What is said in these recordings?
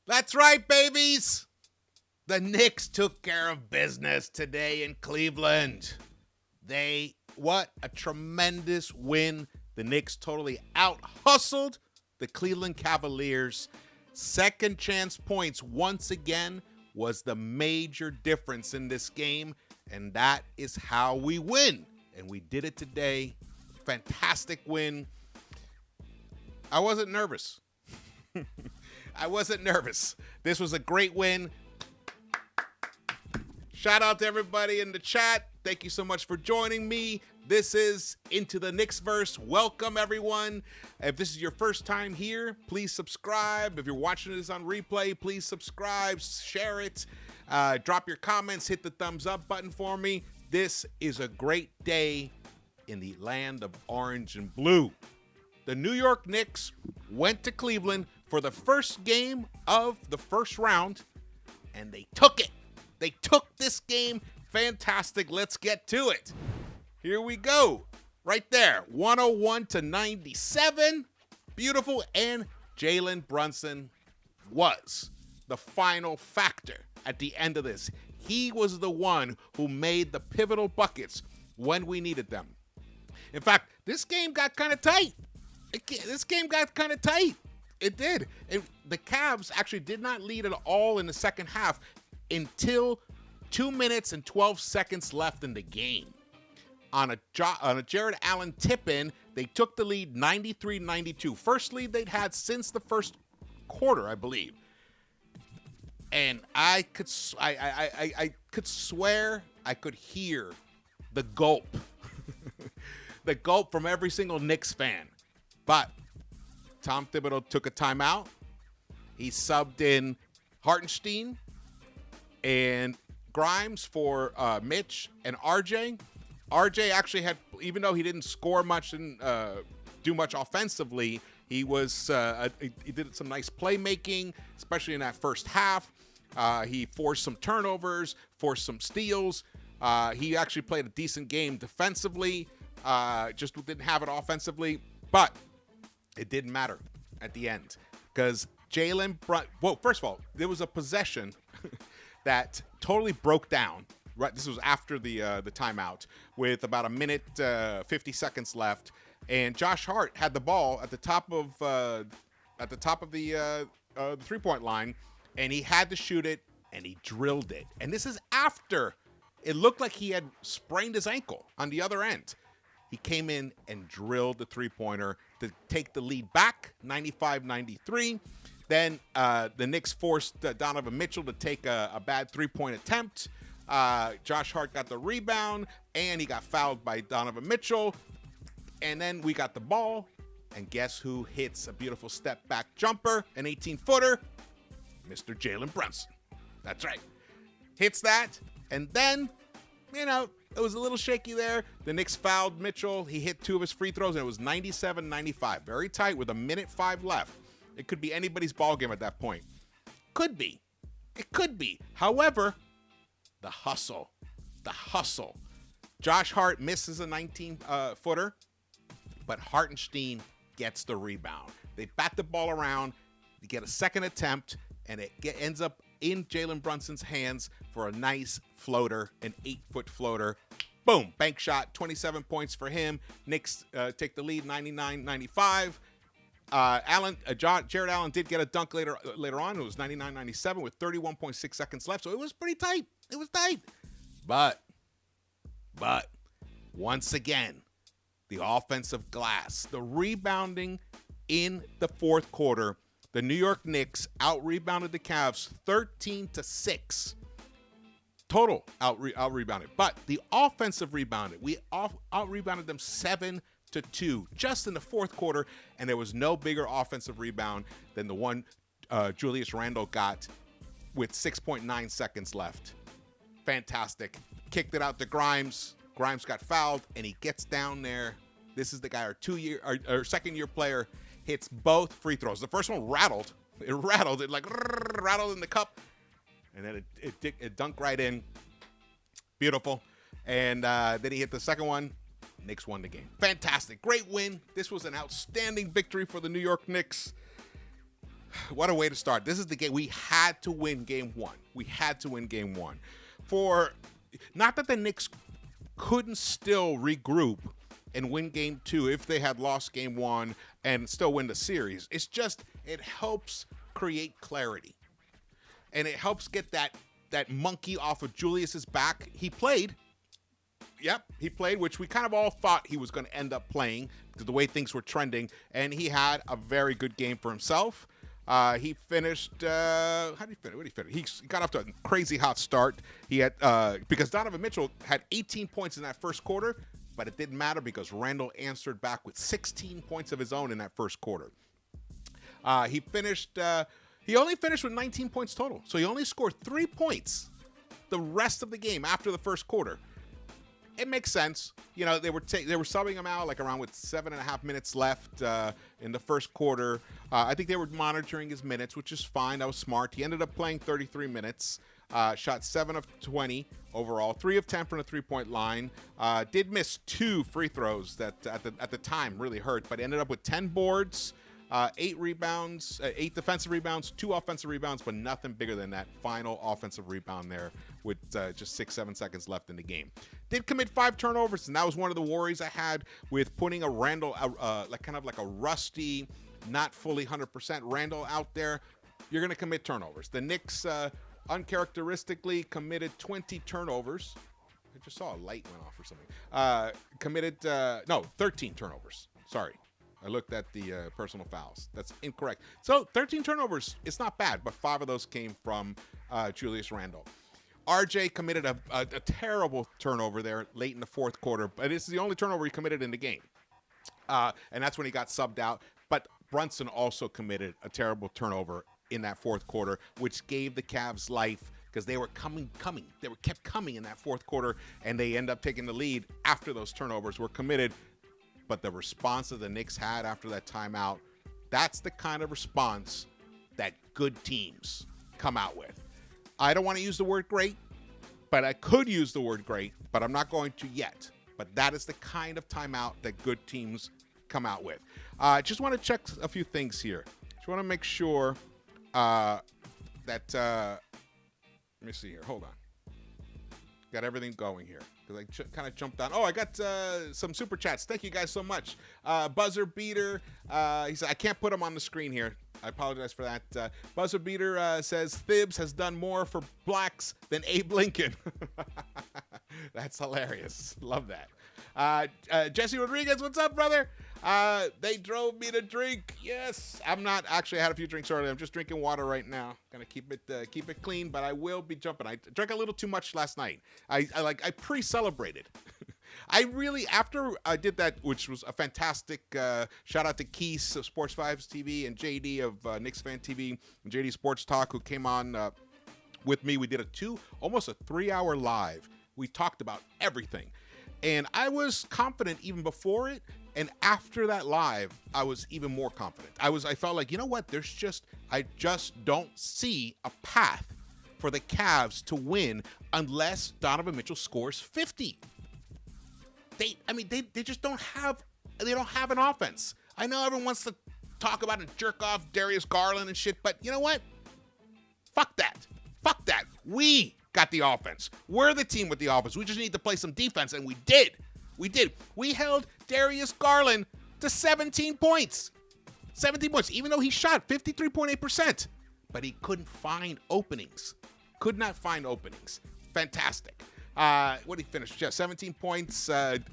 That's right, babies. The Knicks took care of business today in Cleveland. What a tremendous win. The Knicks totally out-hustled the Cleveland Cavaliers. Second chance points once again was the major difference in this game, and that is how we win. And we did it today. Fantastic win. I wasn't nervous. I wasn't nervous. This was a great win. Shout out to everybody in the chat. Thank you so much for joining me. This is Into the Knicks-Verse. Welcome, everyone. If this is your first time here, please subscribe. If you're watching this on replay, please subscribe, share it, drop your comments, hit the thumbs up button for me. This is a great day in the land of orange and blue. The New York Knicks went to Cleveland for the first game of the first round, and they took it. They took this game. Fantastic. Let's get to it. Here we go. Right there. 101-97. Beautiful. And Jalen Brunson was the final factor at the end of this. He was the one who made the pivotal buckets when we needed them. In fact, this game got kind of tight. It did. The Cavs actually did not lead at all in the second half until 2 minutes and 12 seconds left in the game. On a Jared Allen tip-in, they took the lead 93-92. First lead they'd had since the first quarter, I believe. And I could swear I could hear the gulp. The gulp from every single Knicks fan. But Tom Thibodeau took a timeout. He subbed in Hartenstein and Grimes for Mitch and RJ. RJ actually had, even though he didn't score much and do much offensively, he did some nice playmaking, especially in that first half. He forced some turnovers, forced some steals. He actually played a decent game defensively, just didn't have it offensively. But it didn't matter at the end because first of all, there was a possession that totally broke down. Right, this was after the timeout with about a minute 50 seconds left, and Josh Hart had the ball at the top of the 3-point line, and he had to shoot it, and he drilled it. And this is after it looked like he had sprained his ankle on the other end. He came in and drilled the three-pointer to take the lead back, 95-93. Then the Knicks forced Donovan Mitchell to take a bad three-point attempt. Josh Hart got the rebound, and he got fouled by Donovan Mitchell. And then we got the ball, and guess who hits a beautiful step-back jumper, an 18-footer? Mr. Jalen Brunson. That's right. Hits that, and then, it was a little shaky there. The Knicks fouled Mitchell. He hit 2 of his free throws, and it was 97-95. Very tight with 1:05 left. It could be anybody's ball game at that point. Could be. It could be. However, the hustle. Josh Hart misses a 19-footer, but Hartenstein gets the rebound. They bat the ball around. They get a second attempt, and it ends up in Jalen Brunson's hands for a nice floater, an 8-foot floater. Boom, bank shot, 27 points for him. Knicks take the lead, 99-95. Jared Allen did get a dunk later on. It was 99-97 with 31.6 seconds left, so it was pretty tight. It was tight. But once again, the offensive glass, the rebounding in the fourth quarter, the New York Knicks out-rebounded the Cavs 13-6. Total out-rebounded. But the offensive rebounded. We out-rebounded them 7-2 just in the fourth quarter, and there was no bigger offensive rebound than the one Julius Randle got with 6.9 seconds left. Fantastic. Kicked it out to Grimes. Grimes got fouled, and he gets down there. This is the guy, our second-year player, hits both free throws. The first one rattled. It rattled. It rattled in the cup, and then it dunked right in. Beautiful. And then he hit the second one. Knicks won the game. Fantastic. Great win. This was an outstanding victory for the New York Knicks. What a way to start. This is the game. We had to win game one. We had to win game one. Not that the Knicks couldn't still regroup and win game two if they had lost game one and still win the series. It's just, it helps create clarity. And it helps get that monkey off of Julius's back. He played. Yep, he played, which we kind of all thought he was going to end up playing because the way things were trending. And he had a very good game for himself. He finished, how did he finish? What did he finish? He got off to a crazy hot start. He had, because Donovan Mitchell had 18 points in that first quarter, but it didn't matter because Randle answered back with 16 points of his own in that first quarter. He only finished with 19 points total. So he only scored 3 points the rest of the game after the first quarter. It makes sense. You know, they were subbing him out like around with 7.5 minutes left in the first quarter. I think they were monitoring his minutes, which is fine. That was smart. He ended up playing 33 minutes, shot 7 of 20 overall, 3 of 10 from the three-point line. Did miss 2 free throws that at the time really hurt, but ended up with 10 boards, 8 rebounds, 8 defensive rebounds, 2 offensive rebounds, but nothing bigger than that final offensive rebound there with just 6-7 seconds left in the game. Did commit 5 turnovers, and that was one of the worries I had with putting a Randle, like a rusty, not fully 100% Randle out there. You're going to commit turnovers. The Knicks uncharacteristically committed 20 turnovers. I just saw a light went off or something. 13 turnovers. Sorry. I looked at the personal fouls. That's incorrect. So 13 turnovers, it's not bad, but 5 of those came from Julius Randle. RJ committed a terrible turnover there late in the fourth quarter, but this is the only turnover he committed in the game. And that's when he got subbed out. But Brunson also committed a terrible turnover in that fourth quarter, which gave the Cavs life because they were coming. They kept coming in that fourth quarter, and they end up taking the lead after those turnovers were committed. But the response that the Knicks had after that timeout, that's the kind of response that good teams come out with. I don't want to use the word great, but I could use the word great, but I'm not going to yet. But that is the kind of timeout that good teams come out with. Just want to check a few things here. Just want to make sure that, let me see here. Hold on. Got everything going here because I kind of jumped on. Oh, I got some super chats. Thank you guys so much. Buzzer Beater, he said, I can't put him on the screen here. I apologize for that. Buzzer Beater says Thibs has done more for blacks than Abe Lincoln. That's hilarious. Love that. Jesse Rodriguez, what's up, brother? They drove me to drink. Yes, I'm not actually. I had a few drinks earlier. I'm just drinking water right now. Gonna keep it clean, but I will be jumping. I drank a little too much last night. I pre-celebrated. After I did that, which was a fantastic shout out to Keith, Sports Vibes TV, and JD of Knicks Fan TV and JD Sports Talk, who came on with me. We did almost a 3-hour live. We talked about everything, and I was confident even before it. And after that live, I was even more confident. I felt like, you know what? I just don't see a path for the Cavs to win unless Donovan Mitchell scores 50. They just don't have an offense. I know everyone wants to talk about and jerk off Darius Garland and shit, but you know what? Fuck that. We got the offense. We're the team with the offense. We just need to play some defense, and we did. We held Darius Garland to 17 points. 17 points, even though he shot 53.8%. But he couldn't find openings. Could not find openings. Fantastic. What did he finish? Yeah, 17 points.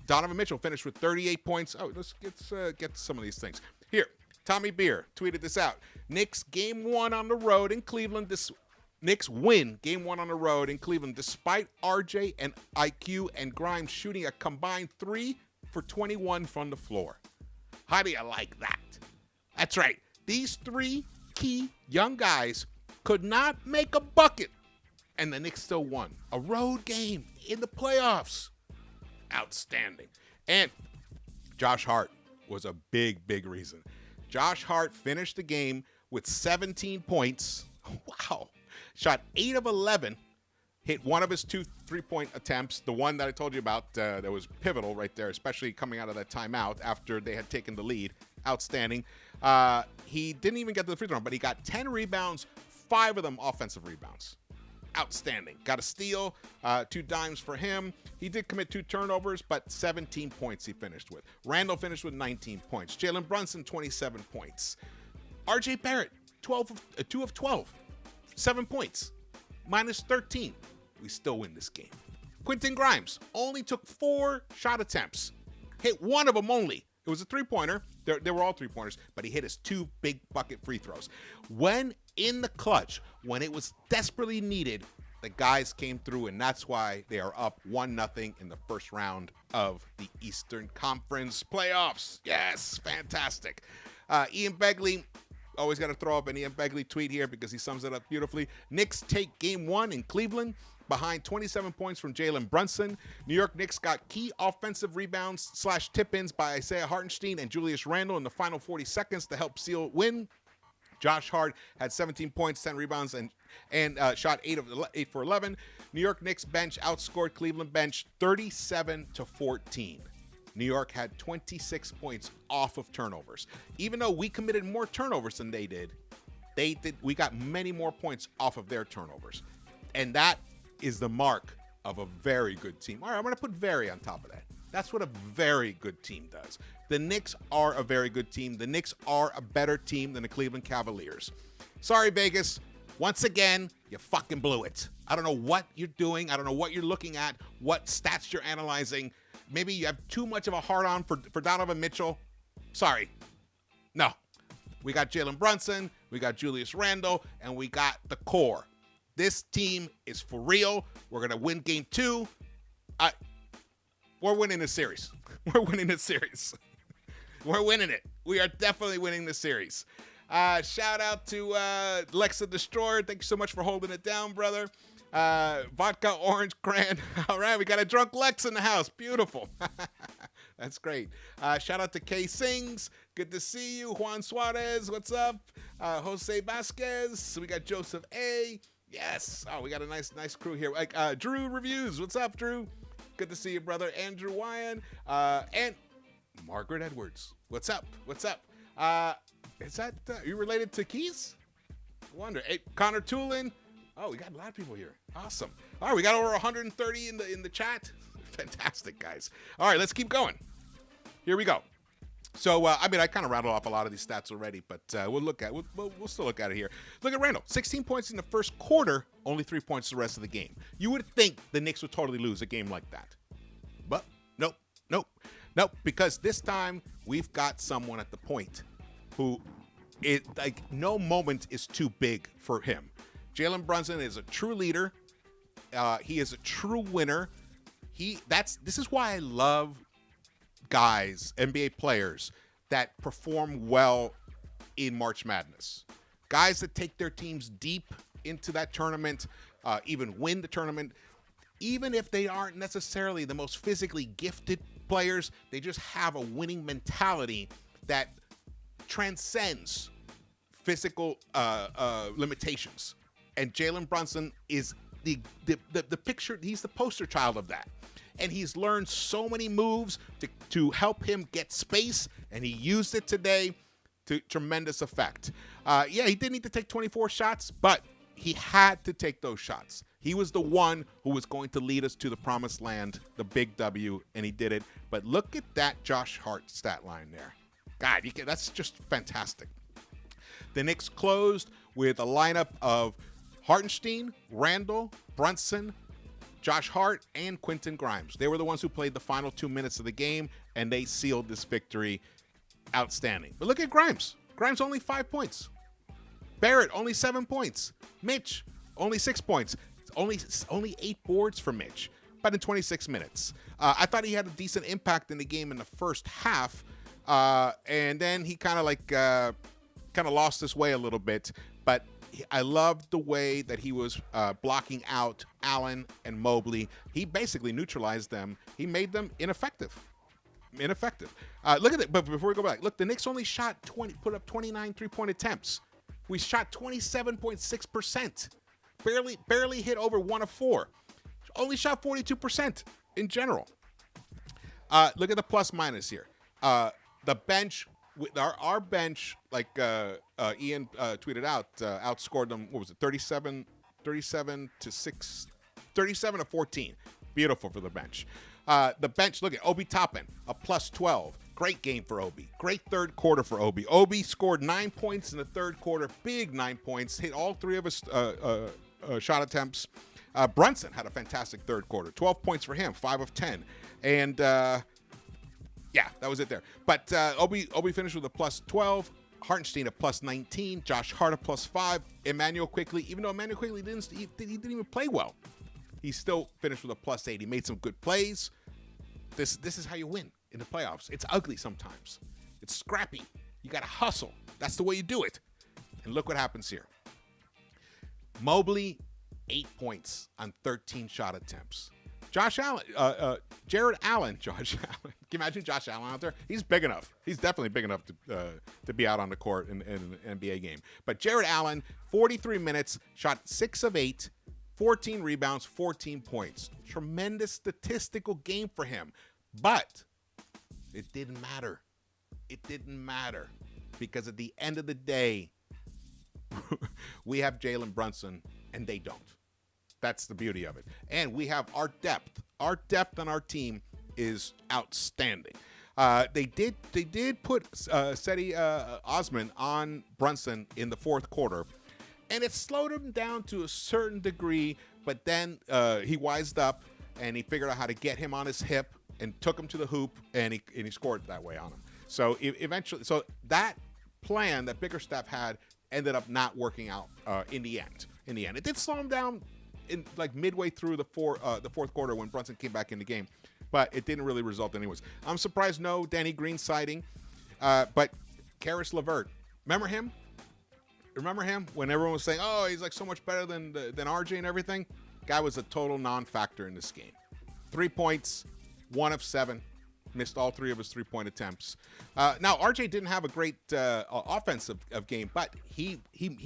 Donovan Mitchell finished with 38 points. Oh, let's get some of these things. Here, Tommy Beer tweeted this out. Knicks game 1 on the road in Cleveland. Knicks win game 1 on the road in Cleveland despite RJ and IQ and Grimes shooting a combined 3 for 21 from the floor. How do you like that? That's right. These 3 key young guys could not make a bucket, and the Knicks still won. A road game in the playoffs. Outstanding. And Josh Hart was a big, big reason. Josh Hart finished the game with 17 points. Wow. Shot 8 of 11, hit one of his 2 3-point attempts, the one that I told you about that was pivotal right there, especially coming out of that timeout after they had taken the lead. Outstanding. He didn't even get to the free throw, but he got 10 rebounds, 5 of them offensive rebounds. Outstanding. Got a steal, 2 dimes for him. He did commit 2 turnovers, but 17 points he finished with. Randle finished with 19 points. Jalen Brunson, 27 points. R.J. Barrett, 2 of 12, 7 points, minus 13. We still win this game. Quentin Grimes only took 4 shot attempts. Hit 1 of them only. It was a 3-pointer. They were all 3-pointers, but he hit his 2 big bucket free throws. When in the clutch, when it was desperately needed, the guys came through, and that's why they are up 1-0 in the first round of the Eastern Conference playoffs. Yes, fantastic. Ian Begley, always got to throw up an Ian Begley tweet here because he sums it up beautifully. Knicks take game 1 in Cleveland behind 27 points from Jalen Brunson. New York Knicks got key offensive rebounds / tip-ins by Isaiah Hartenstein and Julius Randle in the final 40 seconds to help seal win. Josh Hart had 17 points, 10 rebounds, and shot 8 for 11. New York Knicks bench outscored Cleveland bench 37-14. New York had 26 points off of turnovers. Even though we committed more turnovers than they did, we got many more points off of their turnovers. And that is the mark of a very good team. All right, I'm going to put very on top of that. That's what a very good team does. The Knicks are a very good team. The Knicks are a better team than the Cleveland Cavaliers. Sorry, Vegas. Once again, you fucking blew it. I don't know what you're doing. I don't know what you're looking at, what stats you're analyzing. Maybe you have too much of a hard-on for Donovan Mitchell. Sorry. No. We got Jalen Brunson, we got Julius Randle, and we got the core. This team is for real. We're going to win game 2. We're winning this series. We're winning this series. We're winning it. We are definitely winning this series. Shout out to Lexa Destroyer. Thank you so much for holding it down, brother. Vodka Orange Cran. All right, we got a drunk Lex in the house. Beautiful. That's great. Shout out to K Sings. Good to see you. Juan Suarez, what's up? Jose Vasquez. We got Joseph A. Yes. Oh, we got a nice crew here. Drew Reviews. What's up, Drew? Good to see you, brother. Andrew Wyan. And Margaret Edwards. What's up? What's up? Is that, are you related to Keys? Wonder. Hey, Connor Toolin. Oh, we got a lot of people here. Awesome. All right, we got over 130 in the chat. Fantastic, guys. All right, let's keep going. Here we go. So, I kind of rattled off a lot of these stats already, but we'll still look at it here. Look at Randle. 16 points in the first quarter, only 3 points the rest of the game. You would think the Knicks would totally lose a game like that. But nope, because this time we've got someone at the point who no moment is too big for him. Jalen Brunson is a true leader. He is a true winner. This is why I love guys, NBA players, that perform well in March Madness. Guys that take their teams deep into that tournament, even win the tournament. Even if they aren't necessarily the most physically gifted players, they just have a winning mentality that transcends physical limitations. And Jalen Brunson is the picture. He's the poster child of that. And he's learned so many moves to help him get space, and he used it today to tremendous effect. Yeah, he did need to take 24 shots, but he had to take those shots. He was the one who was going to lead us to the promised land, the big W, and he did it. But look at that Josh Hart stat line there. God, that's just fantastic. The Knicks closed with a lineup of Hartenstein, Randle, Brunson, Josh Hart, and Quentin Grimes. They were the ones who played the final 2 minutes of the game, and they sealed this victory. Outstanding. But look at Grimes. Grimes only 5 points. Barrett only 7 points. Mitch only 6 points. Only 8 boards for Mitch, but in 26 minutes. I thought he had a decent impact in the game in the first half, and then he kind of lost his way a little bit. But I loved the way that he was blocking out Allen and Mobley. He basically neutralized them. He made them ineffective. Look at it. But before we go back, look, the Knicks only put up 29 3-point attempts. We shot 27.6%. Barely hit over 1 of 4. Only shot 42% in general. Look at the plus minus here. The bench our bench, like Ian tweeted out, outscored them. What was it? 37 to 6, 37 to 14. Beautiful for the bench. The bench, look at Obi Toppin, a plus 12. Great game for Obi. Great third quarter for Obi. Obi scored 9 points in the third quarter. Big 9 points. Hit all 3 of his shot attempts. Brunson had a fantastic third quarter. 12 points for him, 5 of 10. And, yeah, that was it there. But Obi finished with a plus 12. Hartenstein a plus 19. Josh Hart a plus 5. Emmanuel Quickley, even though Emmanuel Quickley didn't even play well, he still finished with a plus 8. He made some good plays. This is how you win in the playoffs. It's ugly sometimes. It's scrappy. You got to hustle. That's the way you do it. And look what happens here. Mobley, 8 points on 13 shot attempts. Josh Allen, Jared Allen, Josh Allen. Can you imagine Josh Allen out there? He's big enough. He's definitely big enough to be out on the court in an NBA game. But Jared Allen, 43 minutes, shot 6 of 8, 14 rebounds, 14 points. Tremendous statistical game for him. But it didn't matter. It didn't matter because at the end of the day, we have Jalen Brunson and they don't. That's the beauty of it. And we have our depth. Our depth on our team is outstanding. They did put Cedi Osman on Brunson in the fourth quarter, and it slowed him down to a certain degree, but then he wised up and he figured out how to get him on his hip and took him to the hoop, and he scored that way on him. So eventually, that plan that Bickerstaff had ended up not working out in the end. It did slow him down in like midway through the fourth quarter when Brunson came back in the game, but it didn't really result anyways. I'm surprised no Danny Green sighting, but Karis LeVert, remember him? Remember him when everyone was saying, "Oh, he's like so much better than RJ and everything"? Guy was a total non-factor in this game. 3 points, 1 of 7. Missed all 3 of his 3-point attempts. Now, RJ didn't have a great offensive game, but he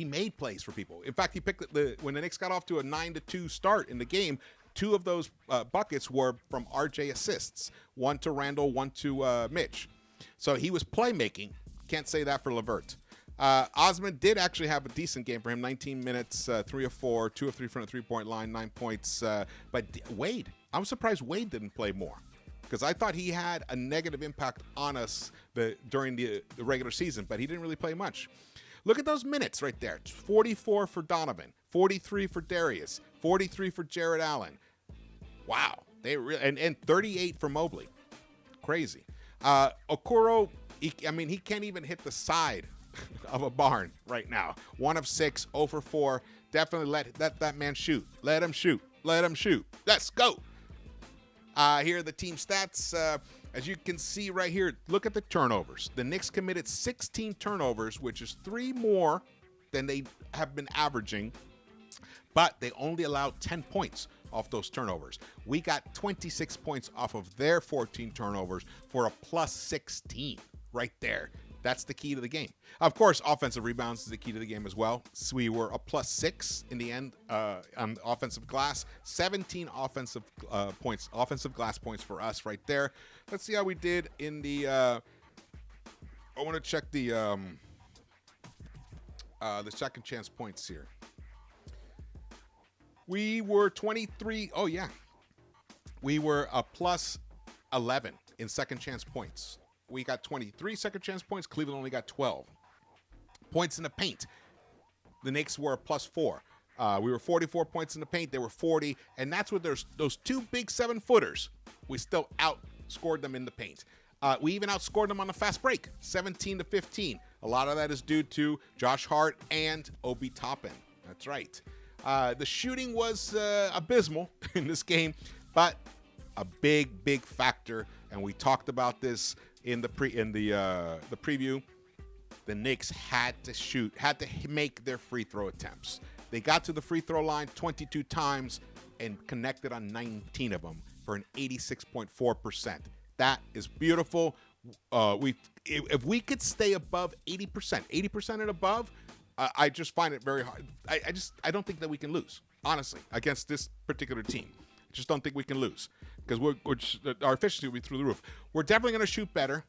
made plays for people. In fact, he picked when the Knicks got off to a 9-2 start in the game. 2 of those buckets were from RJ assists. 1 to Randle, 1 to Mitch. So he was playmaking. Can't say that for LeVert. Osman did actually have a decent game for him. 19 minutes, 3 of 4, 2 of 3 from the 3-point line, 9 points. But Wade, I'm surprised Wade didn't play more, because I thought he had a negative impact on us during the regular season, but he didn't really play much. Look at those minutes right there. 44 for Donovan, 43 for Darius, 43 for Jared Allen. Wow. And 38 for Mobley. Crazy. Okoro, he can't even hit the side of a barn right now. 1 of 6, 0 for 4. Definitely let that man shoot. Let him shoot. Let him shoot. Let's go. Here are the team stats. As you can see right here, look at the turnovers. The Knicks committed 16 turnovers, which is 3 more than they have been averaging, but they only allowed 10 points off those turnovers. We got 26 points off of their 14 turnovers for a plus 16 right there. That's the key to the game. Of course, offensive rebounds is the key to the game as well. So we were a plus 6 in the end on offensive glass. 17 offensive points, offensive glass points for us right there. Let's see how we did in the. I want to check the second chance points here. We were 23. Oh yeah, we were a plus 11 in second chance points. We got 23 second chance points. Cleveland only got 12. Points in the paint. The Knicks were a plus 4. We were 44 points in the paint. They were 40. And that's what there's those 2 big 7-footers. We still outscored them in the paint. We even outscored them on the fast break, 17-15. A lot of that is due to Josh Hart and Obi Toppin. That's right. The shooting was abysmal in this game, but a big factor. And we talked about this in the preview. The Knicks had to make their free throw attempts. They got to the free throw line 22 times and connected on 19 of them for an 86.4%. That is beautiful. If we could stay above 80% and above, I just find it very hard. I don't think that we can lose, honestly, against this particular team. I just don't think we can lose, because our efficiency will be through the roof. We're definitely going to shoot better.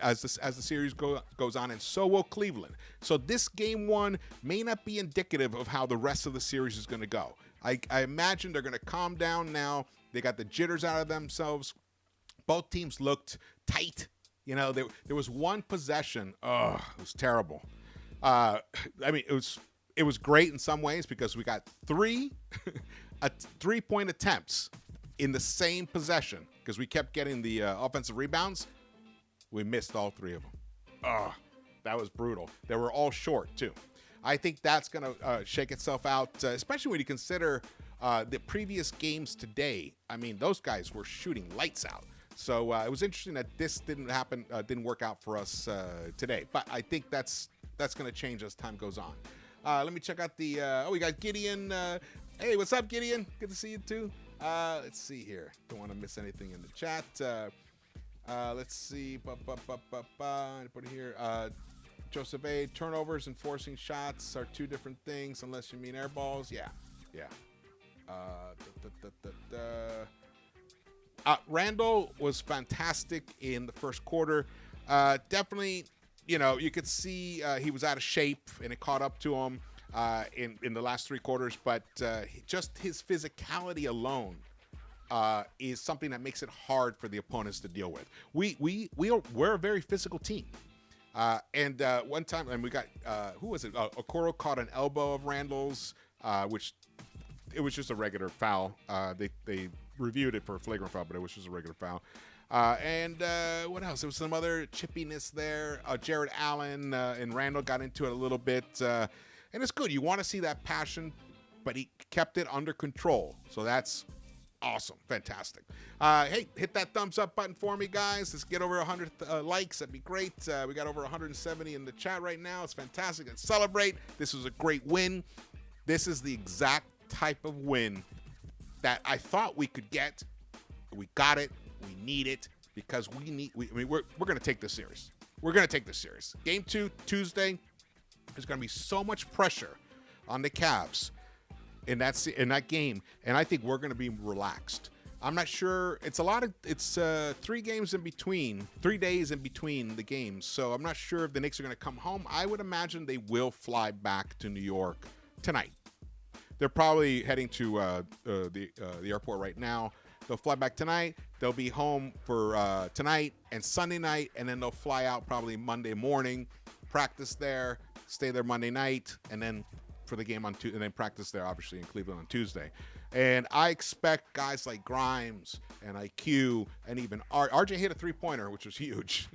as the series goes on, and so will Cleveland. So this game one may not be indicative of how the rest of the series is going to go. I imagine they're going to calm down now. They got the jitters out of themselves. Both teams looked tight. You know, there was one possession. Oh, it was terrible. I mean, it was great in some ways because we got three 3-point attempts in the same possession because we kept getting the offensive rebounds. We missed all 3 of them. Oh, that was brutal. They were all short, too. I think that's going to shake itself out, especially when you consider the previous games today. I mean, those guys were shooting lights out. So it was interesting that this didn't work out for us today. But I think that's going to change as time goes on. Let me check out the we got Gideon. Hey, what's up, Gideon? Good to see you, too. Let's see here. Don't want to miss anything in the chat. Let's see. Put it here. Joseph A. Turnovers and forcing shots are 2 different things, unless you mean air balls. Yeah. Randle was fantastic in the first quarter. Definitely, you could see he was out of shape, and it caught up to him in the last 3 quarters. But just his physicality alone is something that makes it hard for the opponents to deal with. We're a very physical team. And one time, and we got who was it? Okoro caught an elbow of Randle's, which it was just a regular foul. They reviewed it for a flagrant foul, but it was just a regular foul. And what else? There was some other chippiness there. Jared Allen and Randle got into it a little bit. And it's good. You want to see that passion, but he kept it under control. So that's awesome. Fantastic. Hey, hit that thumbs up button for me, guys. Let's get over 100 likes. That'd be great. We got over 170 in the chat right now. It's fantastic. Let's celebrate. This was a great win. This is the exact type of win that I thought we could get. We got it. We need it because we're going to take this serious. We're going to take this serious. Game 2, Tuesday. There's going to be so much pressure on the Cavs in that game, and I think we're going to be relaxed. I'm not sure. It's 3 games in between, 3 days in between the games, so I'm not sure if the Knicks are going to come home. I would imagine they will fly back to New York tonight. They're probably heading to the airport right now. They'll fly back tonight. They'll be home for tonight and Sunday night, and then they'll fly out probably Monday morning, practice there, stay there Monday night, and then for the game on Tuesday, and then practice there, obviously, in Cleveland on Tuesday. And I expect guys like Grimes and IQ and even RJ hit a 3-pointer, which was huge.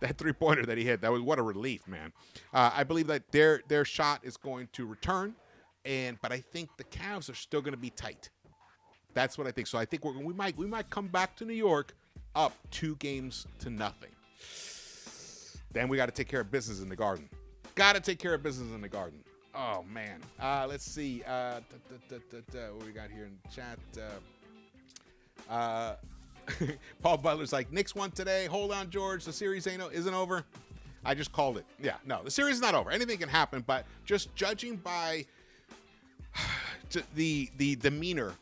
That 3-pointer that he hit, what a relief, man. I believe that their shot is going to return, but I think the Cavs are still going to be tight. That's what I think. So I think we might come back to New York up 2-0. Then we got to take care of business in the Garden. Got to take care of business in the Garden. Oh, man. Let's see. What we got here in chat? Paul Butler's like, Knicks won today. Hold on, George. The series isn't over. I just called it. Yeah, no, the series is not over. Anything can happen, but just judging by the demeanor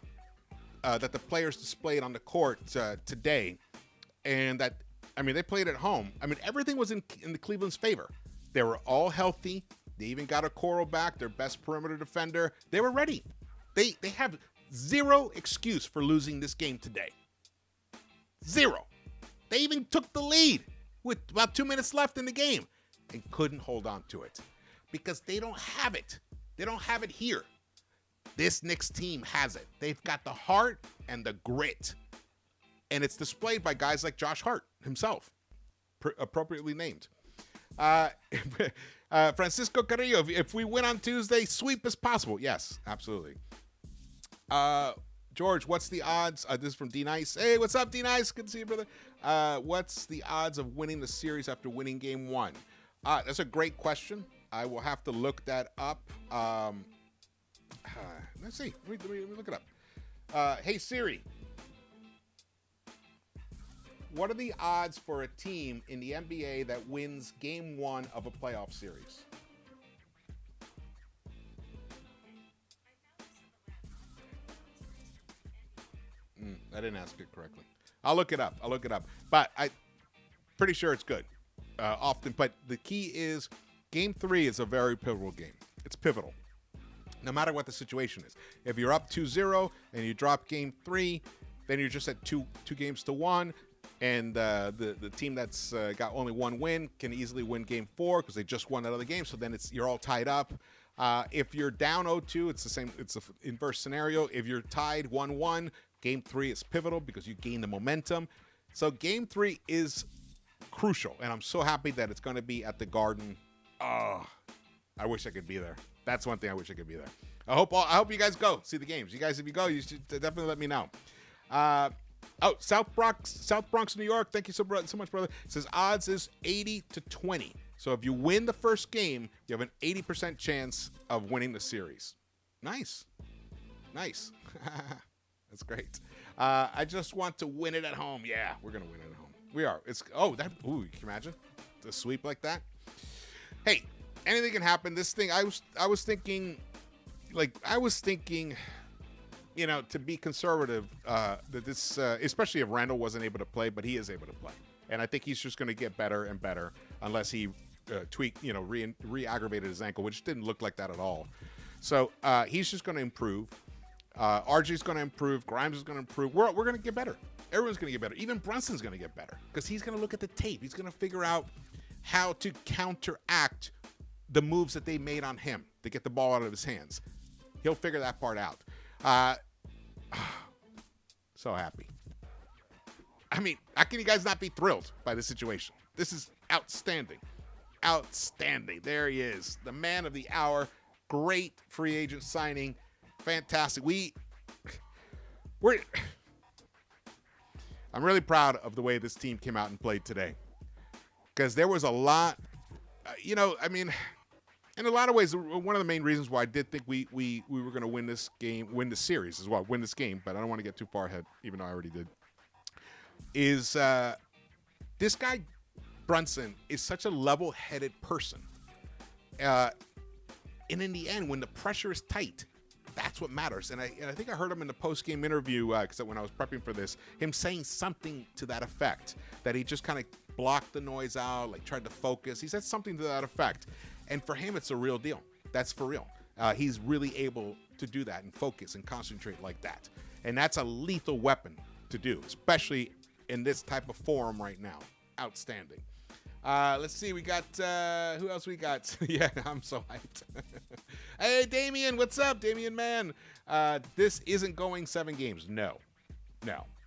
that the players displayed on the court today, and that, I mean, they played at home. I mean, everything was in the Cleveland's favor. They were all healthy. They even got a Okoro back, their best perimeter defender. They were ready. They have zero excuse for losing this game today. Zero. They even took the lead with about 2 minutes left in the game and couldn't hold on to it because they don't have it. They don't have it here. This Knicks team has it. They've got the heart and the grit. And it's displayed by guys like Josh Hart himself, appropriately named. Francisco Carrillo, if we win on Tuesday, sweep is possible. Yes, absolutely. George, what's the odds? This is from D Nice. Hey, what's up, D Nice? Good to see you, brother. What's the odds of winning the series after winning game 1? That's a great question. I will have to look that up. Let's see. Let me look it up. Hey, Siri. What are the odds for a team in the NBA that wins game 1 of a playoff series? I didn't ask it correctly. I'll look it up. But pretty sure it's good. Often, but the key is Game 3 is a very pivotal game. It's pivotal, no matter what the situation is. If you're up 2-0 and you drop Game 3, then you're just at two games to one, and the team that's got only one win can easily win Game 4 because they just won that other game. So then you're all tied up. If you're down 0-2, it's the same. It's an inverse scenario. If you're tied 1-1, Game 3 is pivotal because you gain the momentum. So Game 3 is crucial, and I'm so happy that it's going to be at the Garden. Oh, I wish I could be there. That's one thing I wish I could be there. I hope you guys go see the games. You guys, if you go, you should definitely let me know. South Bronx, New York. Thank you so much, brother. It says odds is 80-20. So if you win the first game, you have an 80% chance of winning the series. Nice. That's great. I just want to win it at home. Yeah, we're gonna win it at home. We are. You can imagine the sweep like that. Hey, anything can happen. This thing, I was thinking, to be conservative, that this, especially if Randle wasn't able to play, but he is able to play, and I think he's just going to get better and better unless he re-aggravated his ankle, which didn't look like that at all. So he's just going to improve. RG's going to improve. Grimes is going to improve. We're going to get better. Everyone's going to get better. Even Brunson's going to get better because he's going to look at the tape. He's going to figure out how to counteract the moves that they made on him to get the ball out of his hands. He'll figure that part out. So happy. I mean, how can you guys not be thrilled by this situation? This is outstanding. Outstanding. There he is. The man of the hour. Great free agent signing. Fantastic. I'm really proud of the way this team came out and played today. Because there was a lot, in a lot of ways, one of the main reasons why I did think we were going to win this series as well, win this game, but I don't want to get too far ahead, even though I already did, is this guy, Brunson, is such a level-headed person. And in the end, when the pressure is tight, that's what matters. And I think I heard him in the post-game interview, because when I was prepping for this, him saying something to that effect, that he just kind of blocked the noise out, like tried to focus. He said something to that effect. And for him, it's a real deal. That's for real. He's really able to do that and focus and concentrate like that. And that's a lethal weapon to do, especially in this type of forum right now. Outstanding. Let's see. We got, who else we got? Yeah, I'm so hyped. Hey, Damien, what's up, Damien, man? This isn't going 7 games. No,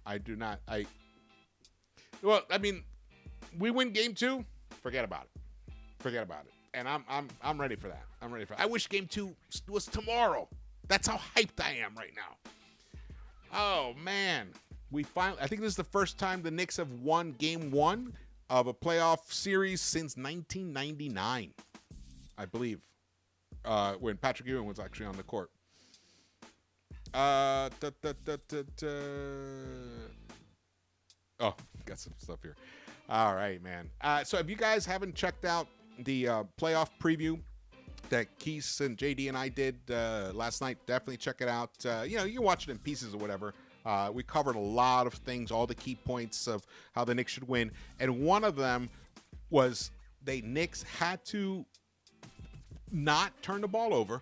I do not. We win game 2. Forget about it. And I'm ready for that. I wish game 2 was tomorrow. That's how hyped I am right now. Oh man, I think this is the first time the Knicks have won game 1 of a playoff series since 1999, I believe, when Patrick Ewing was actually on the court. Oh, got some stuff here. All right, man. So if you guys haven't checked out the playoff preview that Keese and JD and I did last night, definitely check it out. You can watch it in pieces or whatever. We covered a lot of things, all the key points of how the Knicks should win. And one of them was Knicks had to not turn the ball over,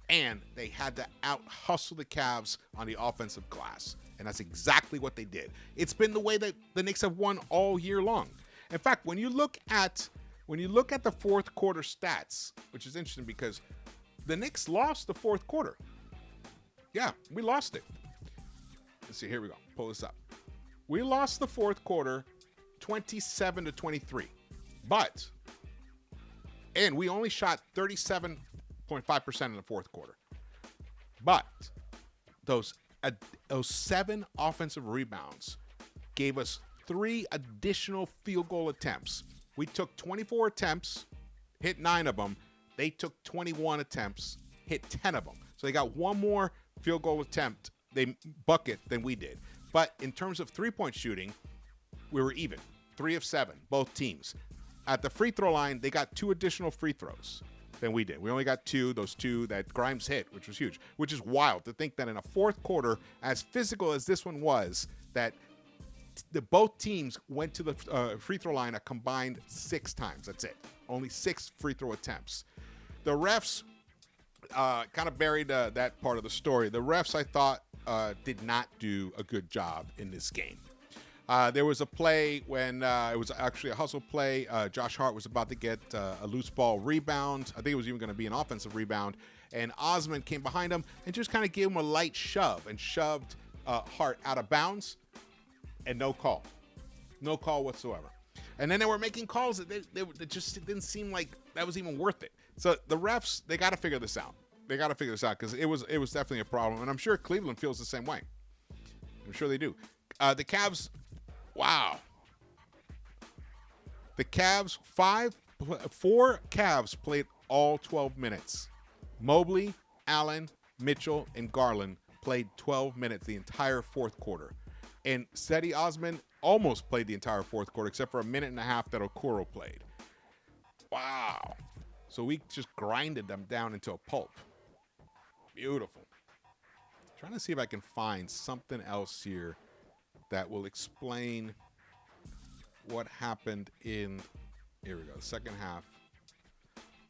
and they had to out-hustle the Cavs on the offensive glass. And that's exactly what they did. It's been the way that the Knicks have won all year long. In fact, when you look at the fourth quarter stats, which is interesting because the Knicks lost the fourth quarter. Yeah, we lost it. Let's see, here we go. Pull this up. We lost the fourth quarter 27-23. And we only shot 37.5% in the fourth quarter. But those 7 offensive rebounds gave us 3 additional field goal attempts. We took 24 attempts, hit 9 of them. They took 21 attempts, hit 10 of them. So they got 1 more field goal attempt, they bucket, than we did. But in terms of three-point shooting, we were even. 3 of 7, both teams. At the free throw line, they got 2 additional free throws than we did. We only got 2, those 2 that Grimes hit, which was huge, which is wild to think that in a fourth quarter, as physical as this one was, that both teams went to the free throw line a combined 6 times. That's it. Only 6 free throw attempts. The refs kind of buried that part of the story. The refs, I thought, did not do a good job in this game. There was a play when it was actually a hustle play. Josh Hart was about to get a loose ball rebound. I think it was even going to be an offensive rebound. And Osman came behind him and just kind of gave him a light shove and shoved Hart out of bounds. And no call. No call whatsoever. And then they were making calls that they just didn't seem like that was even worth it. So the refs, they got to figure this out. They got to figure this out because it was definitely a problem. And I'm sure Cleveland feels the same way. I'm sure they do. The Cavs, wow. The Cavs, 4 Cavs played all 12 minutes. Mobley, Allen, Mitchell, and Garland played 12 minutes the entire fourth quarter. And Cedi Osman almost played the entire fourth quarter, except for a minute and a half that Okoro played. Wow. So we just grinded them down into a pulp. Beautiful. Trying to see if I can find something else here that will explain what happened in, here we go, second half.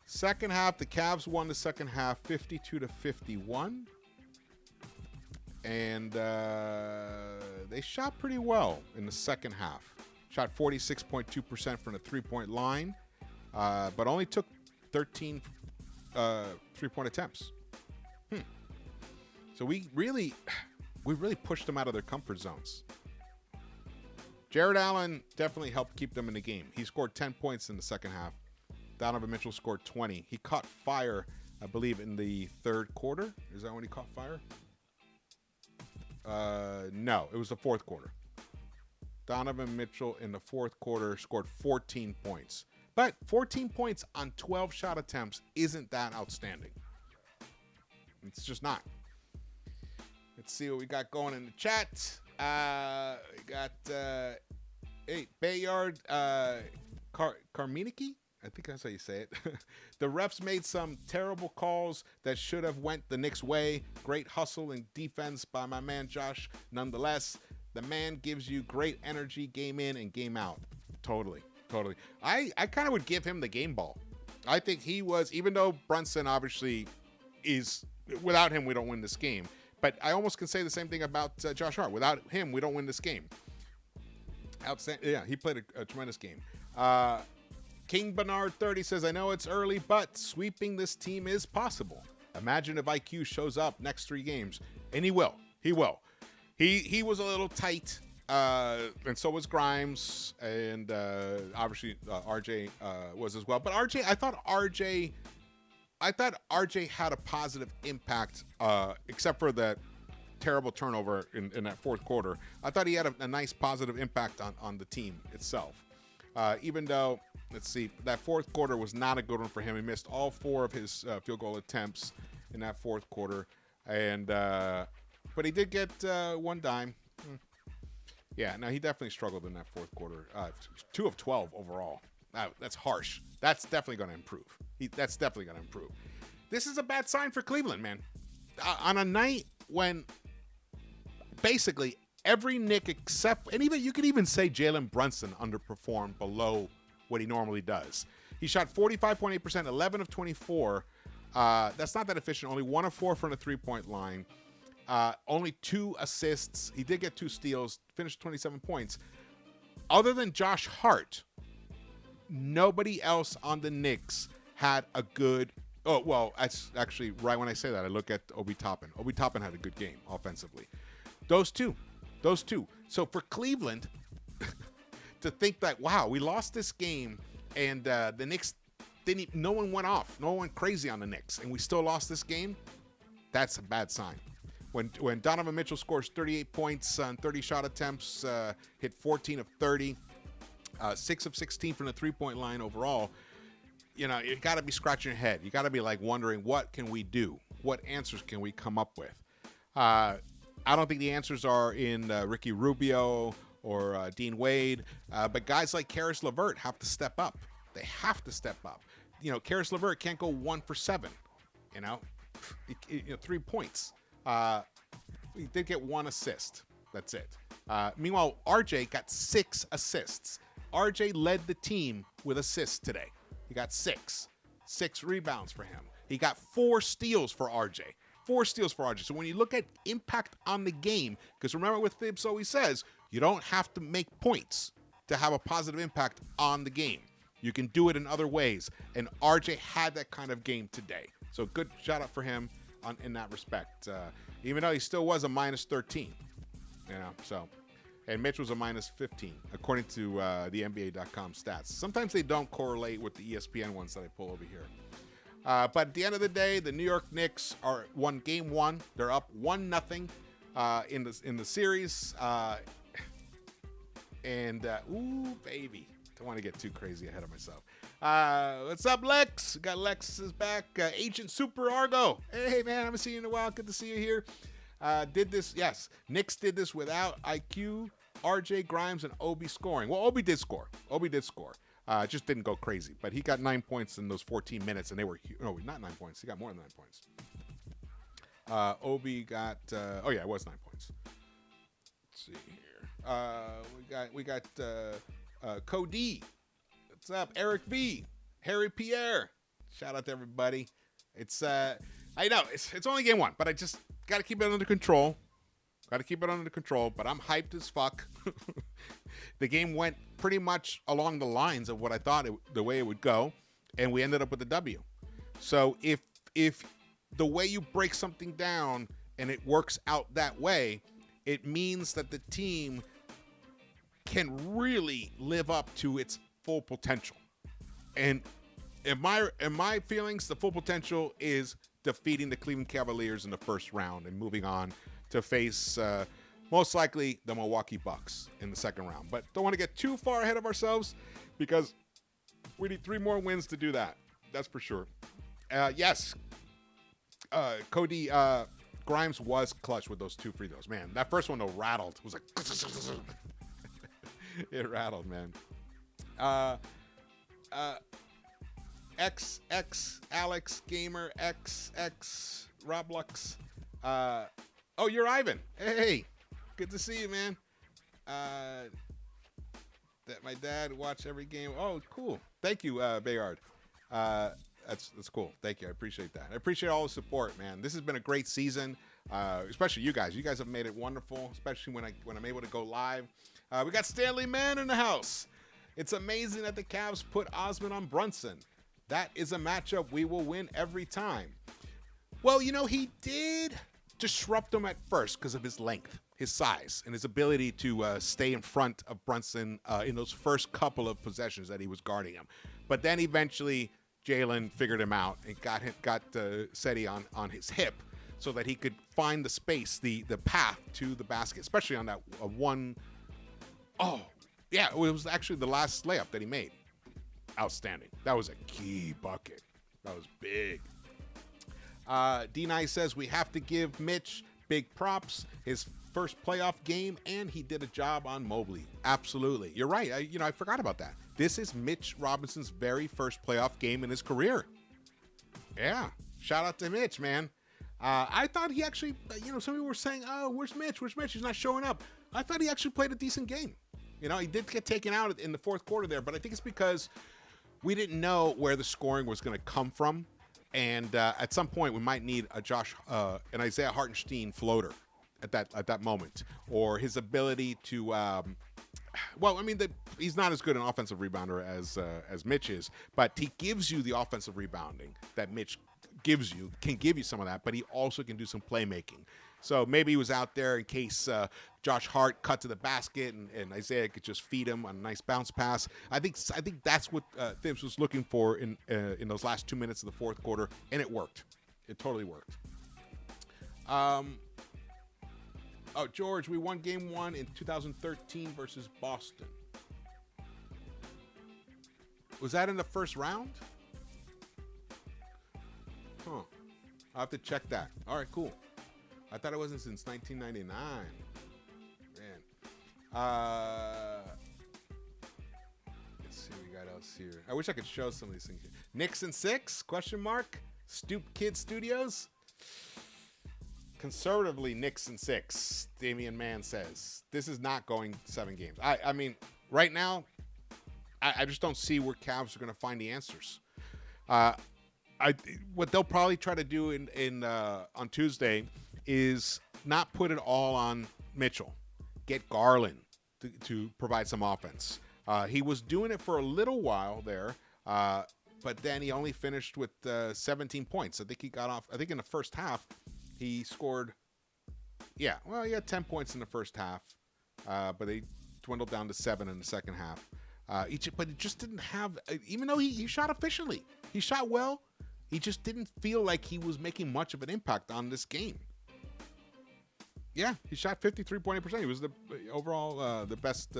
Second half, the Cavs won the second half 52-51. And they shot pretty well in the second half. Shot 46.2% from the three-point line, but only took 13 three-point attempts. So we really pushed them out of their comfort zones. Jared Allen definitely helped keep them in the game. He scored 10 points in the second half. Donovan Mitchell scored 20. He caught fire, I believe, in the third quarter. Is that when he caught fire? No, it was the fourth quarter. Donovan Mitchell in the fourth quarter scored 14 points. But 14 points on 12 shot attempts isn't that outstanding. It's just not. Let's see what we got going in the chat. We got Bayard Karminiki. I think that's how you say it. The refs made some terrible calls that should have went the Knicks' way. Great hustle and defense by my man Josh. Nonetheless, the man gives you great energy game in and game out. Totally. I kind of would give him the game ball. I think he was, even though Brunson obviously is, without him, we don't win this game. But I almost can say the same thing about Josh Hart. Without him, we don't win this game. Outstanding. Yeah, he played a tremendous game. King Bernard 30 says, I know it's early, but sweeping this team is possible. Imagine if IQ shows up next 3 games. And he will. He will. He was a little tight, and so was Grimes, and obviously RJ was as well. But RJ, I thought RJ had a positive impact, except for that terrible turnover in that fourth quarter. I thought he had a nice positive impact on the team itself. Even though, let's see, that fourth quarter was not a good one for him. He missed all 4 of his field goal attempts in that fourth quarter. And but he did get 1 dime. Yeah, no, he definitely struggled in that fourth quarter. 2 of 12 overall. That's harsh. That's definitely going to improve. That's definitely going to improve. This is a bad sign for Cleveland, man. On a night when basically every Knick except, and even you could even say Jalen Brunson underperformed below what he normally does. He shot 45.8%, 11 of 24. That's not that efficient. Only 1 of 4 from the three-point line. Only 2 assists. He did get 2 steals, finished 27 points. Other than Josh Hart, nobody else on the Knicks had a good. Oh, well, that's actually right when I say that. I look at Obi Toppin. Obi Toppin had a good game offensively. Those two. So for Cleveland to think that, wow, we lost this game and the Knicks didn't. No one went off. No one went crazy on the Knicks, and we still lost this game. That's a bad sign. When Donovan Mitchell scores 38 points on 30 shot attempts, hit 14 of 30, 6 of 16 from the three-point line overall, you know, you got to be scratching your head. You got to be like wondering, what can we do? What answers can we come up with? I don't think the answers are in Ricky Rubio or Dean Wade, but guys like Karis LeVert have to step up. They have to step up. You know, Karis LeVert can't go 1 for 7. You know, 3 points. He did get 1 assist. That's it. Meanwhile, RJ got 6 assists. RJ led the team with assists today. He got 6. 6 rebounds for him. He got 4 steals for RJ. 4 steals for RJ. So when you look at impact on the game, because remember what Thibs always says, you don't have to make points to have a positive impact on the game. You can do it in other ways. And RJ had that kind of game today. So good shout out for him in that respect. Even though he still was a minus 13. So. And Mitch was a minus 15, according to the NBA.com stats. Sometimes they don't correlate with the ESPN ones that I pull over here. But at the end of the day, the New York Knicks won game 1. They're up 1-0 in the series. Ooh, baby. Don't want to get too crazy ahead of myself. What's up, Lex? Got Lex's back. Agent Super Argo. Hey, man, I haven't seen you in a while. Good to see you here. Knicks did this without IQ, RJ, Grimes, and Obi scoring. Well, Obi did score. Just didn't go crazy. But he got 9 points in those 14 minutes, and they were huge. No, not 9 points. He got more than 9 points. Obi got, it was 9 points. Let's see here. We got Cody. What's up? Eric V. Harry Pierre. Shout out to everybody. It's, I know, it's only game 1, but I just got to keep it under control. But I'm hyped as fuck. The game went pretty much along the lines of what I thought the way it would go, and we ended up with a W. So if the way you break something down and it works out that way, it means that the team can really live up to its full potential. And in my feelings, the full potential is defeating the Cleveland Cavaliers in the first round and moving on to face most likely the Milwaukee Bucks in the second round. But don't want to get too far ahead of ourselves because we need 3 more wins to do that. That's for sure. Yes, Cody Grimes was clutch with those 2 free throws. Man, that first one though rattled. It was like it rattled, man. XX Alex Gamer XX Roblox. Oh, you're Ivan. Hey, good to see you, man. That my dad watched every game. Oh, cool. Thank you, Bayard. That's cool. Thank you. I appreciate that. I appreciate all the support, man. This has been a great season, especially you guys. You guys have made it wonderful, especially when I'm able to go live. We got Stanley Mann in the house. It's amazing that the Cavs put Osman on Brunson. That is a matchup we will win every time. Well, he did disrupt him at first because of his length, his size, and his ability to stay in front of Brunson in those first couple of possessions that he was guarding him. But then eventually Jalen figured him out and got Seti on his hip so that he could find the space, the path to the basket, especially on that one. Oh, yeah, it was actually the last layup that he made. Outstanding. That was a key bucket. That was big. D-Nice says we have to give Mitch big props. His first playoff game, and he did a job on Mobley. Absolutely. You're right. I forgot about that. This is Mitch Robinson's very first playoff game in his career. Yeah. Shout out to Mitch, man. I thought he actually, some people were saying, oh, where's Mitch? He's not showing up. I thought he actually played a decent game. He did get taken out in the fourth quarter there, but I think it's because we didn't know where the scoring was going to come from. And at some point, we might need an Isaiah Hartenstein floater at that moment, or his ability to. He's not as good an offensive rebounder as Mitch is, but he gives you the offensive rebounding that Mitch can give you some of that, but he also can do some playmaking. So maybe he was out there in case Josh Hart cut to the basket and Isaiah could just feed him on a nice bounce pass. I think that's what Thibs was looking for in those last 2 minutes of the fourth quarter, and it worked. It totally worked. George, we won game 1 in 2013 versus Boston. Was that in the first round? Huh. I'll have to check that. All right, cool. I thought it wasn't since 1999. Man. Let's see what we got else here. I wish I could show some of these things here. Knicks in 6? ? Stoop Kid Studios? conservatively, Knicks in 6. Damian Mann says this is not going 7 games. I mean, right now, I just don't see where Cavs are going to find the answers. What they'll probably try to do on Tuesday is not put it all on Mitchell. Get Garland to provide some offense. He was doing it for a little while there, but then he only finished with 17 points. I think he got off. I think in the first half he scored. Yeah, well, he had 10 points in the first half, but they dwindled down to 7 in the second half. But he just didn't have. Even though he shot efficiently, he shot well. He just didn't feel like he was making much of an impact on this game. Yeah, he shot 53.8%. He was the overall the best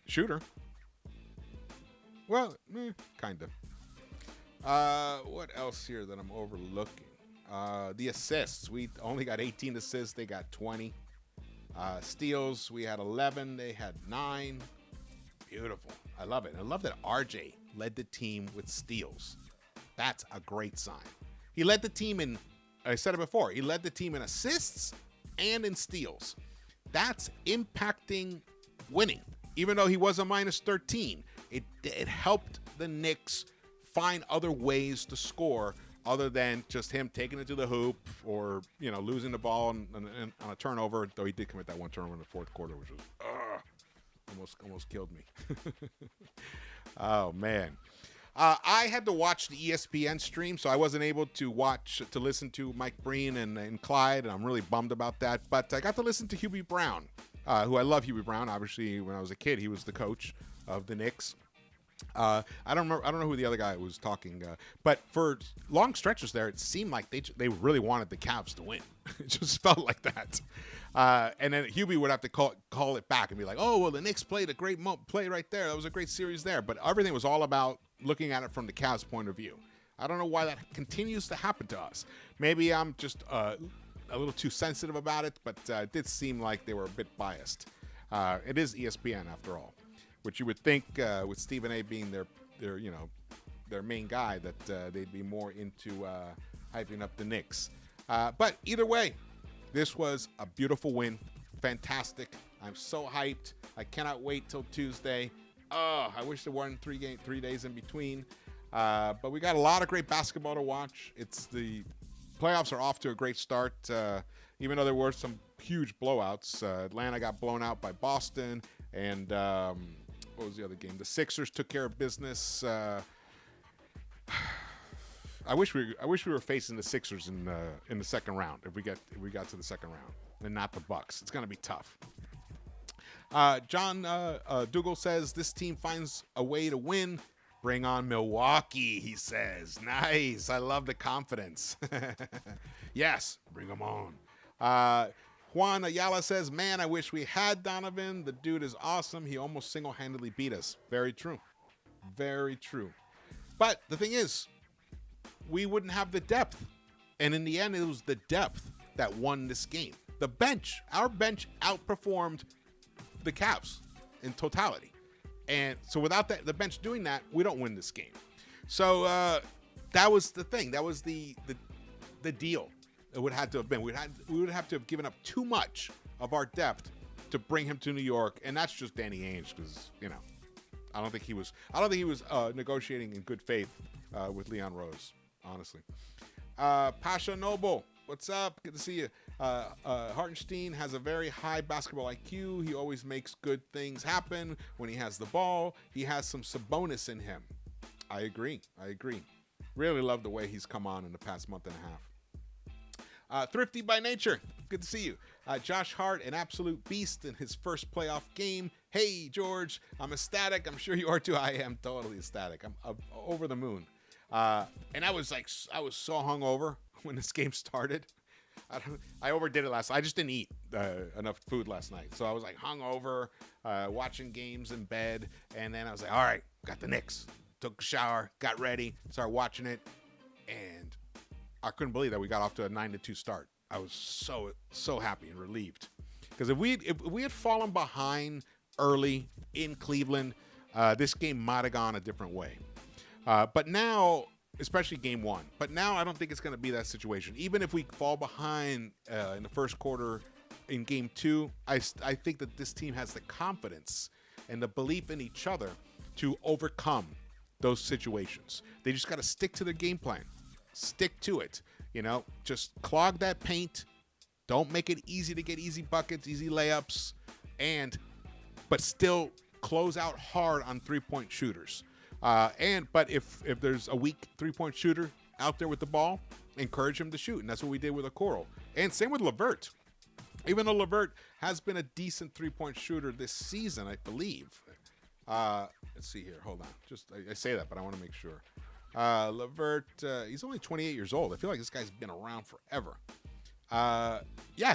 shooter. Well, kind of. What else here that I'm overlooking? The assists. We only got 18 assists. They got 20. Steals. We had 11. They had 9. Beautiful. I love it. I love that RJ led the team with steals. That's a great sign. He led the team in, I said it before, he led the team in assists and in steals. That's impacting winning. Even though he was a minus 13, it helped the Knicks find other ways to score other than just him taking it to the hoop or, losing the ball on a turnover, though he did commit that one turnover in the fourth quarter, which was almost killed me. Oh, man. I had to watch the ESPN stream, so I wasn't able to listen to Mike Breen and Clyde, and I'm really bummed about that. But I got to listen to Hubie Brown, who I love. Hubie Brown, obviously, when I was a kid, he was the coach of the Knicks. I don't know who the other guy was talking, but for long stretches there, it seemed like they really wanted the Cavs to win. It just felt like that. And then Hubie would have to call it back and be like, "Oh, well, the Knicks played a great play right there. That was a great series there." But everything was all about looking at it from the Cavs' point of view. I don't know why that continues to happen to us. Maybe I'm just a little too sensitive about it, but it did seem like they were a bit biased. It is ESPN after all, which you would think with Stephen A. being their main guy that they'd be more into hyping up the Knicks. But either way, this was a beautiful win. Fantastic. I'm so hyped. I cannot wait till Tuesday. Oh, I wish there weren't 3 days in between. But we got a lot of great basketball to watch. The playoffs are off to a great start. Even though there were some huge blowouts. Atlanta got blown out by Boston. And what was the other game? The Sixers took care of business. I wish we were facing the Sixers in the second round. If we got to the second round and not the Bucks, it's gonna be tough. John Dougal says this team finds a way to win. Bring on Milwaukee, he says. Nice. I love the confidence. Yes, bring them on. Juan Ayala says, man, I wish we had Donovan. The dude is awesome. He almost single-handedly beat us. Very true. Very true. But the thing is, we wouldn't have the depth. And in the end, it was the depth that won this game. Our bench outperformed the Cavs in totality. And so without the bench doing that, we don't win this game. So that was the thing. That was the deal. It would have to have been. We would have to have given up too much of our depth to bring him to New York, and that's just Danny Ainge because I don't think he was negotiating in good faith with Leon Rose, honestly. Pasha Noble, what's up? Good to see you. Hartenstein has a very high basketball IQ. He always makes good things happen when he has the ball. He has some Sabonis in him. I agree. Really love the way he's come on in the past month and a half. Thrifty by nature. Good to see you. Josh Hart, an absolute beast in his first playoff game. Hey, George, I'm ecstatic. I'm sure you are too. I am totally ecstatic. I'm over the moon. And I was so hungover when this game started. I overdid it last night. I just didn't eat enough food last night. So I was like hungover, watching games in bed. And then I was like, all right, got the Knicks. Took a shower, got ready, started watching it. And I couldn't believe that we got off to a 9-2 start. I was so happy and relieved. Because if we had fallen behind early in Cleveland, this game might have gone a different way. But now especially game one. But now I don't think it's going to be that situation. Even if we fall behind in the first quarter in game two, I think that this team has the confidence and the belief in each other to overcome those situations. They just got to stick to their game plan. Stick to it. Just clog that paint. Don't make it easy to get easy buckets, easy layups, but still close out hard on three-point shooters. But if there's a weak three-point shooter out there with the ball, encourage him to shoot, and that's what we did with Okoro. And same with LeVert. Even though LeVert has been a decent three-point shooter this season, I believe. Let's see here. Hold on. I say that, but I want to make sure. LeVert, he's only 28 years old. I feel like this guy's been around forever.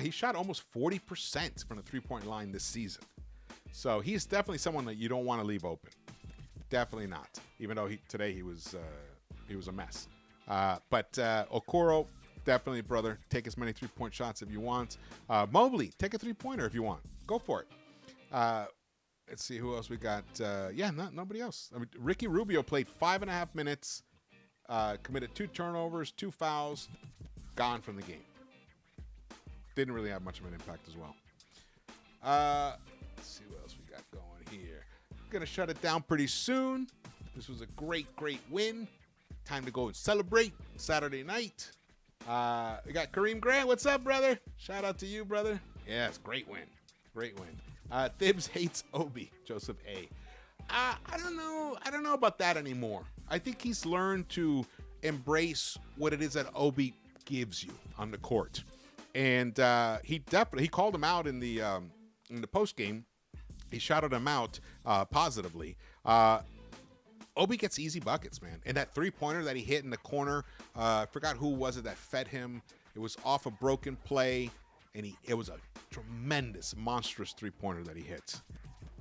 He shot almost 40% from the three-point line this season. So he's definitely someone that you don't want to leave open. Definitely not. Even though today he was a mess. But Okoro, definitely, brother. Take as many three-point shots if you want. Mobley, take a three-pointer if you want. Go for it. Let's see who else we got. Nobody else. I mean, Ricky Rubio played 5.5 minutes, committed 2 turnovers, 2 fouls, gone from the game. Didn't really have much of an impact as well. Let's see what else we got going here. Gonna shut it down pretty soon. This was a great win. Time to go and celebrate Saturday night. We got Kareem Grant. What's up, brother? Shout out to you, brother. Yes, great win. Thibs hates Obi, Joseph A. I don't know about that anymore. I think he's learned to embrace what it is that Obi gives you on the court. And he called him out in the post game. He shouted him out positively. Obi gets easy buckets, man. And that three-pointer that he hit in the corner, I forgot who was it that fed him. It was off a broken play, and it was a tremendous, monstrous three-pointer that he hit.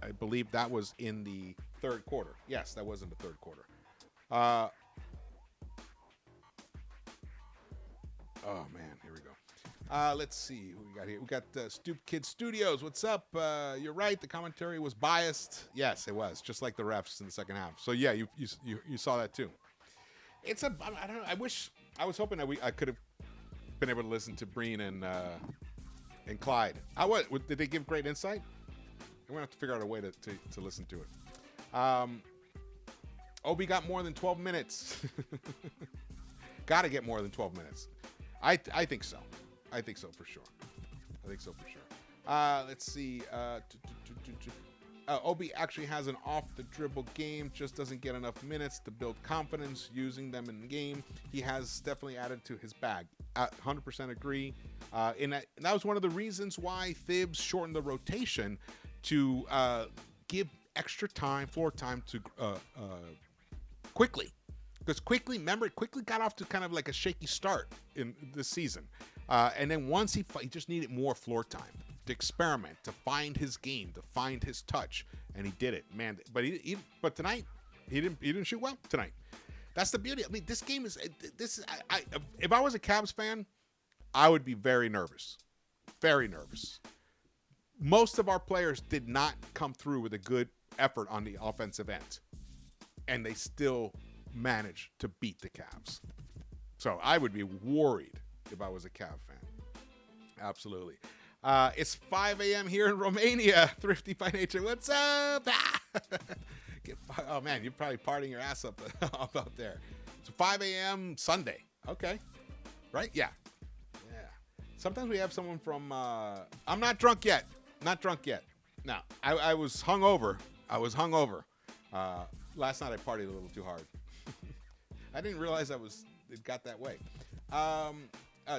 I believe that was in the third quarter. Yes, that was in the third quarter. Oh, man, here we go. Let's see who we got here. We got Stoop Kid Studios. What's up? You're right. The commentary was biased. Yes, it was, just like the refs in the second half. So yeah, you saw that too. I don't know. I was hoping that I could have been able to listen to Breen and Clyde. Did they give great insight? We're gonna have to figure out a way to listen to it. Obi got more than 12 minutes. Got to get more than 12 minutes. I think so. I think so for sure. Let's see. Obi actually has an off-the-dribble game, just doesn't get enough minutes to build confidence using them in the game. He has definitely added to his bag. 100% agree. And that was one of the reasons why Thibs shortened the rotation to give extra time, floor time to Quickly. Because Quickly got off to kind of like a shaky start in this season. And then once he just needed more floor time to experiment, to find his game, to find his touch, and he did it, man. But tonight he didn't shoot well tonight. That's the beauty. I mean, this game is if I was a Cavs fan, I would be very nervous. Very nervous. Most of our players did not come through with a good effort on the offensive end, and they still managed to beat the Cavs. So I would be worried if I was a Cav fan. Absolutely. It's 5 a.m. here in Romania. Thrifty by nature. What's up? Oh, man, you're probably partying your ass up out there. It's 5 a.m. Sunday. Okay. Right? Yeah. Sometimes we have someone from... I'm not drunk yet. No, I was hungover. Last night I partied a little too hard. I didn't realize it got that way.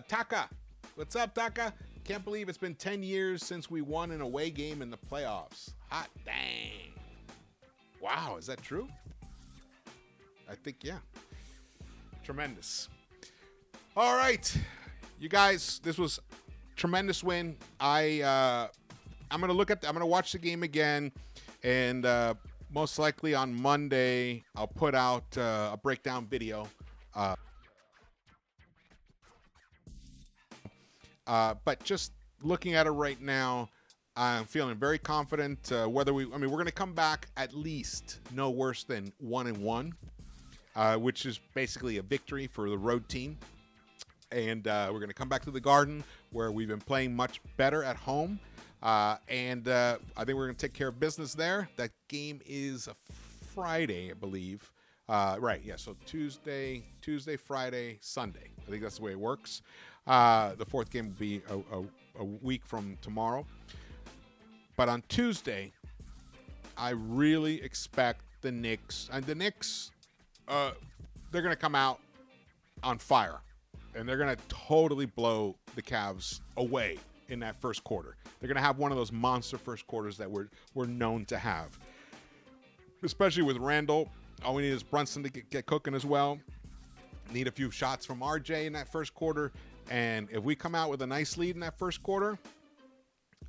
Taka. What's up, Taka? Can't believe it's been 10 years since we won an away game in the playoffs. Hot dang. Wow, is that true? I think, yeah. Tremendous. All right. You guys, this was tremendous win. I'm gonna watch the game again, and most likely on Monday I'll put out a breakdown video. But just looking at it right now, I'm feeling very confident. We're going to come back at least no worse than 1-1. which is basically a victory for the road team. And we're going to come back to the Garden, where we've been playing much better at home. And I think we're going to take care of business there. That game is a Friday, I believe. Right, yeah, so Tuesday, Friday, Sunday. I think that's the way it works. The fourth game will be a week from tomorrow. But on Tuesday, I really expect the Knicks. And the Knicks, they're going to come out on fire. And they're going to totally blow the Cavs away in that first quarter. They're going to have one of those monster first quarters that we're known to have. Especially with Randle. All we need is Brunson to get cooking as well. Need a few shots from RJ in that first quarter. And if we come out with a nice lead in that first quarter,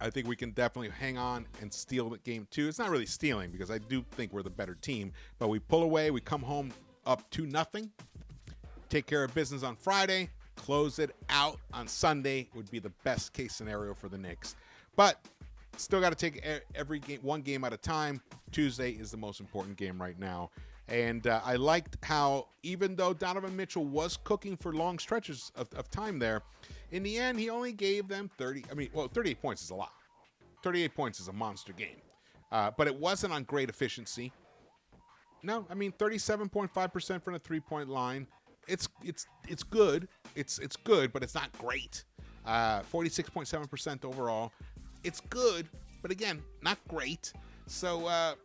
I think we can definitely hang on and steal the game 2. It's not really stealing because I do think we're the better team. But we pull away. We come home up 2-0. Take care of business on Friday. Close it out on Sunday would be the best case scenario for the Knicks. But still got to take every game, one game at a time. Tuesday is the most important game right now. And I liked how, even though Donovan Mitchell was cooking for long stretches of time there, in the end, he only gave them 38 points is a lot. 38 points is a monster game. But it wasn't on great efficiency. No, 37.5% from the three-point line. It's good. It's good, but it's not great. 46.7% overall. It's good, but again, not great. So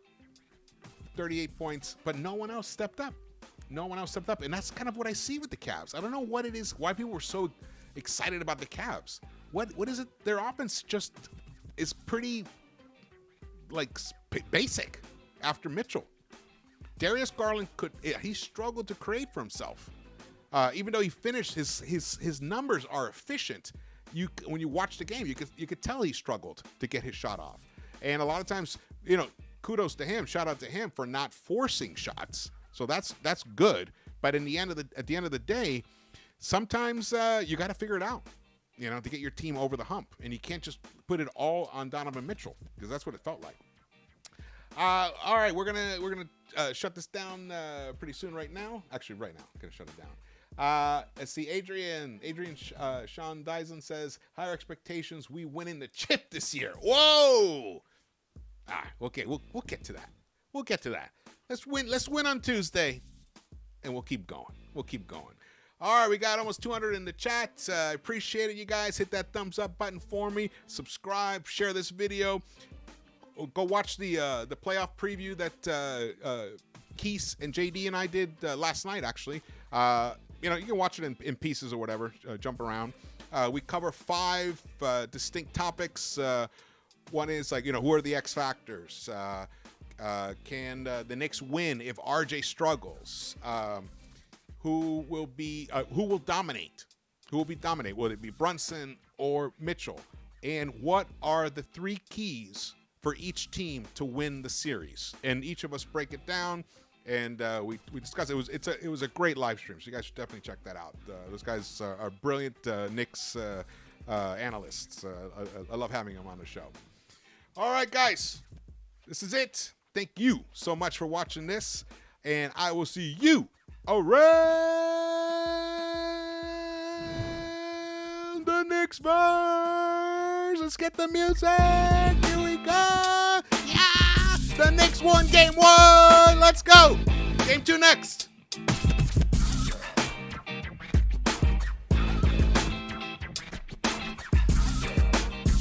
38 points, but no one else stepped up. And that's kind of what I see with the Cavs. I don't know what it is, why people were so excited about the Cavs. What is it? Their offense just is pretty basic after Mitchell. Darius Garland he struggled to create for himself. Even though he finished, his numbers are efficient. When you watch the game, you could tell he struggled to get his shot off. And a lot of times, kudos to him, shout out to him for not forcing shots. So that's good. But at the end of the day, sometimes you got to figure it out, to get your team over the hump. And you can't just put it all on Donovan Mitchell, because that's what it felt like. All right, we're gonna shut this down pretty soon. Right now, gonna shut it down. Let's see. Adrian Sean Dyson says, higher expectations. We winning the chip this year. Whoa! Okay, we'll get to that. Let's win on Tuesday, and we'll keep going. All right, we got almost 200 in the chat. I appreciate it, you guys. Hit that thumbs up button for me. Subscribe. Share this video. Go watch the playoff preview that Keese and JD and I did last night, actually. You can watch it in pieces or whatever, jump around. We cover 5 distinct topics. One is who are the X factors? Can the Knicks win if RJ struggles? Who will dominate? Who will be dominate? Will it be Brunson or Mitchell? And what are the 3 keys for each team to win the series? And each of us break it down, and we discuss it. It was a great live stream, so you guys should definitely check that out. Those guys are brilliant Knicks analysts. I love having them on the show. All right, guys, this is it. Thank you so much for watching this, and I will see you around the Knicks-Verse. Let's get the music. Here we go. Yeah! The Knicks won game 1. Let's go. Game 2 next.